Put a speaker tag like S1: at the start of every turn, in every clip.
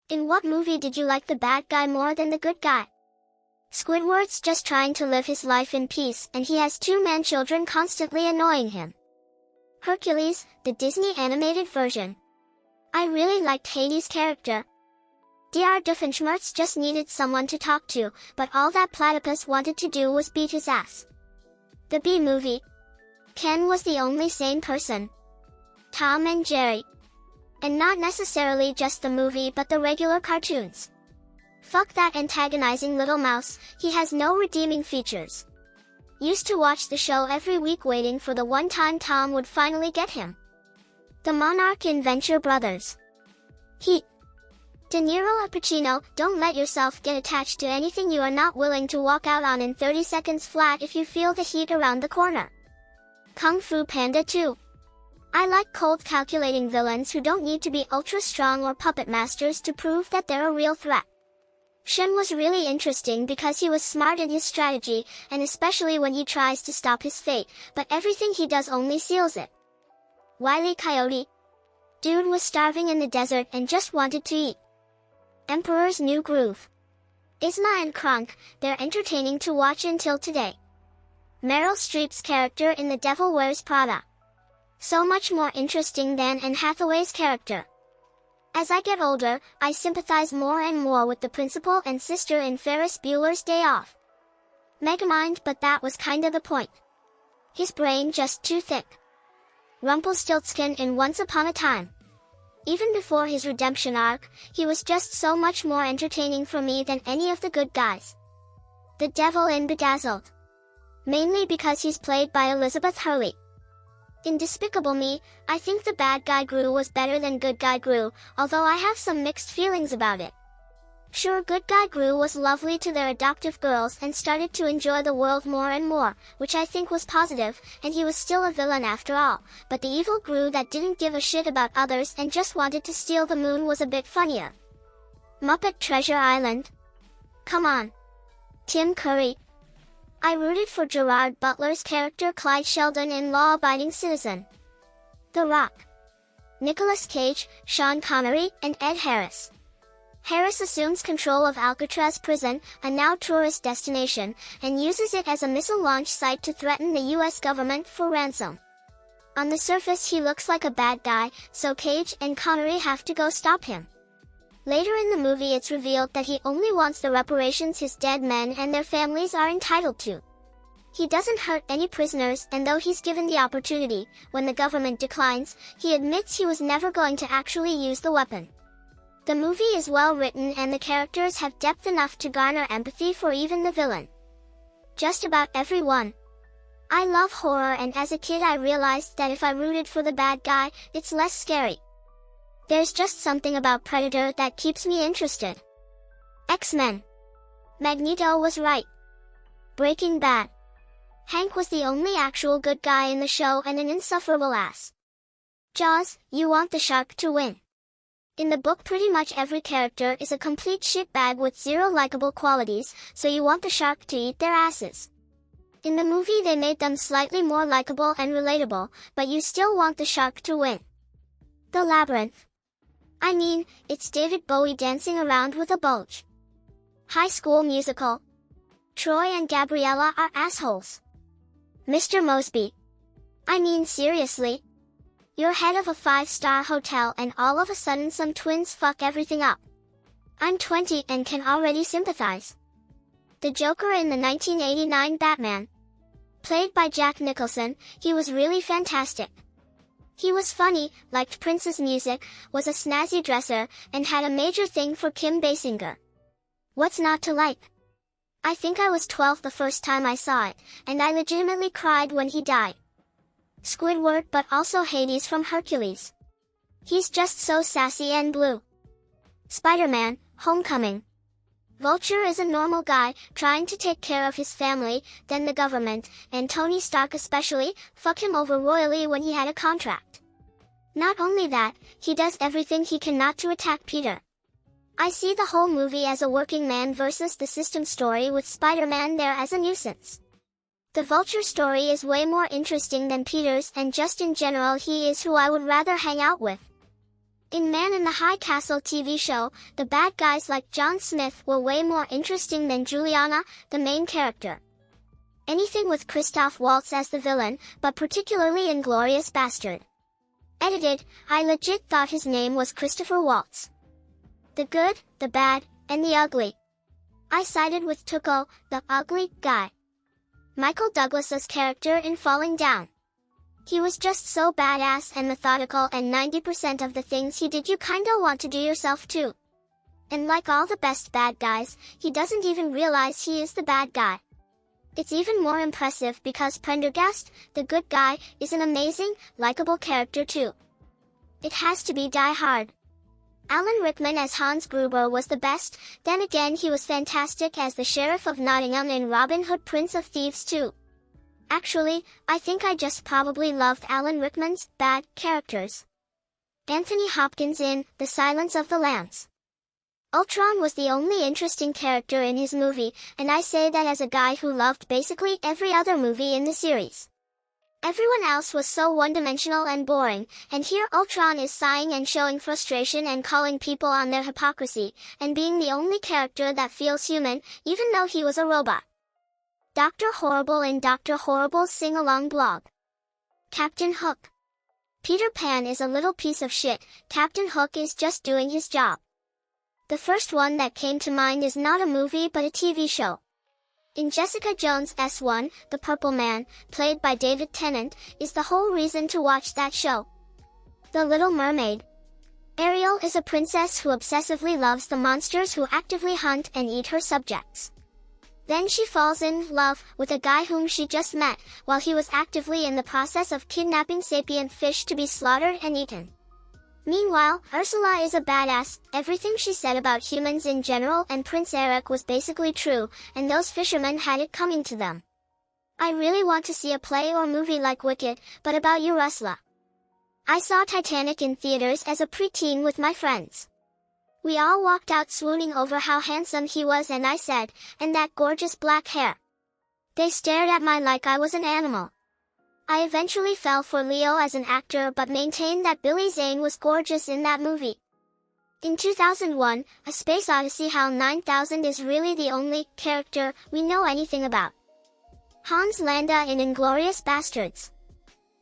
S1: In what movie did you like the bad guy more than the good guy? Squidward's just trying to live his life in peace and he has two man-children constantly annoying him. Hercules, the Disney animated version. I really liked Hades' character. Dr. Doofenshmirtz just needed someone to talk to, but all that platypus wanted to do was beat his ass. The Bee Movie. Ken was the only sane person. Tom and Jerry. And not necessarily just the movie but the regular cartoons. Fuck that antagonizing little mouse, he has no redeeming features. Used to watch the show every week waiting for the one time Tom would finally get him. The Monarch in Venture Brothers. Heat. De Niro or Pacino, don't let yourself get attached to anything you are not willing to walk out on in 30 seconds flat if you feel the heat around the corner. Kung Fu Panda 2. I like cold calculating villains who don't need to be ultra strong or puppet masters to prove that they're a real threat. Shen was really interesting because he was smart in his strategy, and especially when he tries to stop his fate, but everything he does only seals it. Wile E. Coyote. Dude was starving in the desert and just wanted to eat. Emperor's New Groove. Isma and Kronk, they're entertaining to watch until today. Meryl Streep's character in The Devil Wears Prada. So much more interesting than Anne Hathaway's character. As I get older, I sympathize more and more with the principal and sister in Ferris Bueller's Day Off. Megamind, but that was kinda the point. His brain just too thick. Rumpelstiltskin in Once Upon a Time. Even before his redemption arc, he was just so much more entertaining for me than any of the good guys. The Devil in Bedazzled. Mainly because he's played by Elizabeth Hurley. In Despicable Me, I think the bad guy Gru was better than good guy Gru, although I have some mixed feelings about it. Sure, good guy Gru was lovely to their adoptive girls and started to enjoy the world more and more, which I think was positive, and he was still a villain after all, but the evil Gru that didn't give a shit about others and just wanted to steal the moon was a bit funnier. Muppet Treasure Island. Come on. Tim Curry. I rooted for Gerard Butler's character Clyde Sheldon in Law Abiding Citizen. The Rock. Nicolas Cage, Sean Connery, and Ed Harris. Harris assumes control of Alcatraz prison, a now tourist destination, and uses it as a missile launch site to threaten the US government for ransom. On the surface he looks like a bad guy, so Cage and Connery have to go stop him. Later in the movie it's revealed that he only wants the reparations his dead men and their families are entitled to. He doesn't hurt any prisoners, and though he's given the opportunity, when the government declines, he admits he was never going to actually use the weapon. The movie is well written and the characters have depth enough to garner empathy for even the villain. Just about everyone. I love horror, and as a kid I realized that if I rooted for the bad guy, it's less scary. There's just something about Predator that keeps me interested. X-Men. Magneto was right. Breaking Bad. Hank was the only actual good guy in the show and an insufferable ass. Jaws, you want the shark to win. In the book pretty much every character is a complete shitbag with zero likable qualities, so you want the shark to eat their asses. In the movie they made them slightly more likable and relatable, but you still want the shark to win. The Labyrinth. I mean, it's David Bowie dancing around with a bulge. High School Musical. Troy and Gabriella are assholes. Mr. Mosby. I mean seriously. You're head of a 5-star hotel and all of a sudden some twins fuck everything up. I'm 20 and can already sympathize. The Joker in the 1989 Batman. Played by Jack Nicholson, he was really fantastic. He was funny, liked Prince's music, was a snazzy dresser, and had a major thing for Kim Basinger. What's not to like? I think I was 12 the first time I saw it, and I legitimately cried when he died. Squidward, but also Hades from Hercules. He's just so sassy and blue. Spider-Man, Homecoming. Vulture is a normal guy, trying to take care of his family, then the government, and Tony Stark especially, fuck him over royally when he had a contract. Not only that, he does everything he can not to attack Peter. I see the whole movie as a working man versus the system story with Spider-Man there as a nuisance. The Vulture story is way more interesting than Peter's, and just in general he is who I would rather hang out with. In Man in the High Castle TV show, the bad guys like John Smith were way more interesting than Juliana, the main character. Anything with Christoph Waltz as the villain, but particularly in Glorious Bastard. Edited, I legit thought his name was Christopher Waltz. The good, the bad, and the ugly. I sided with Tuco, the ugly guy. Michael Douglas's character in Falling Down. He was just so badass and methodical, and 90% of the things he did you kinda want to do yourself too. And like all the best bad guys, he doesn't even realize he is the bad guy. It's even more impressive because Prendergast, the good guy, is an amazing, likable character too. It has to be Die Hard. Alan Rickman as Hans Gruber was the best, then again he was fantastic as the Sheriff of Nottingham in Robin Hood Prince of Thieves too. Actually, I think I just probably loved Alan Rickman's bad characters. Anthony Hopkins in The Silence of the Lambs. Ultron was the only interesting character in his movie, and I say that as a guy who loved basically every other movie in the series. Everyone else was so one-dimensional and boring, and here Ultron is sighing and showing frustration and calling people on their hypocrisy, and being the only character that feels human, even though he was a robot. Dr. Horrible in Dr. Horrible's sing-along blog. Captain Hook. Peter Pan is a little piece of shit, Captain Hook is just doing his job. The first one that came to mind is not a movie but a TV show. In Jessica Jones S1, the Purple Man, played by David Tennant, is the whole reason to watch that show. The Little Mermaid. Ariel is a princess who obsessively loves the monsters who actively hunt and eat her subjects. Then she falls in love with a guy whom she just met, while he was actively in the process of kidnapping sapient fish to be slaughtered and eaten. Meanwhile, Ursula is a badass, everything she said about humans in general and Prince Eric was basically true, and those fishermen had it coming to them. I really want to see a play or movie like Wicked, but about you Ursula. I saw Titanic in theaters as a preteen with my friends. We all walked out swooning over how handsome he was, and I said, and that gorgeous black hair. They stared at me like I was an animal. I eventually fell for Leo as an actor but maintained that Billy Zane was gorgeous in that movie. In 2001, A Space Odyssey, HAL 9000 is really the only character we know anything about. Hans Landa in Inglourious Basterds.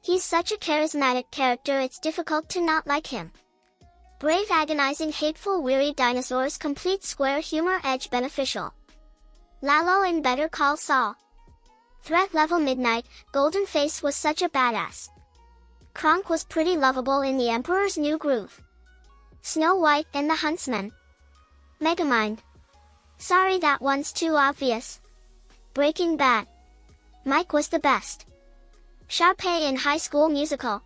S1: He's such a charismatic character it's difficult to not like him. Brave, agonizing, hateful, weary dinosaurs, complete square humor, edge beneficial. Lalo in Better Call Saul. Threat level midnight, Golden Face was such a badass. Kronk was pretty lovable in The Emperor's New Groove. Snow White and the Huntsman. Megamind. Sorry, that one's too obvious. Breaking Bad. Mike was the best. Sharpay in High School Musical.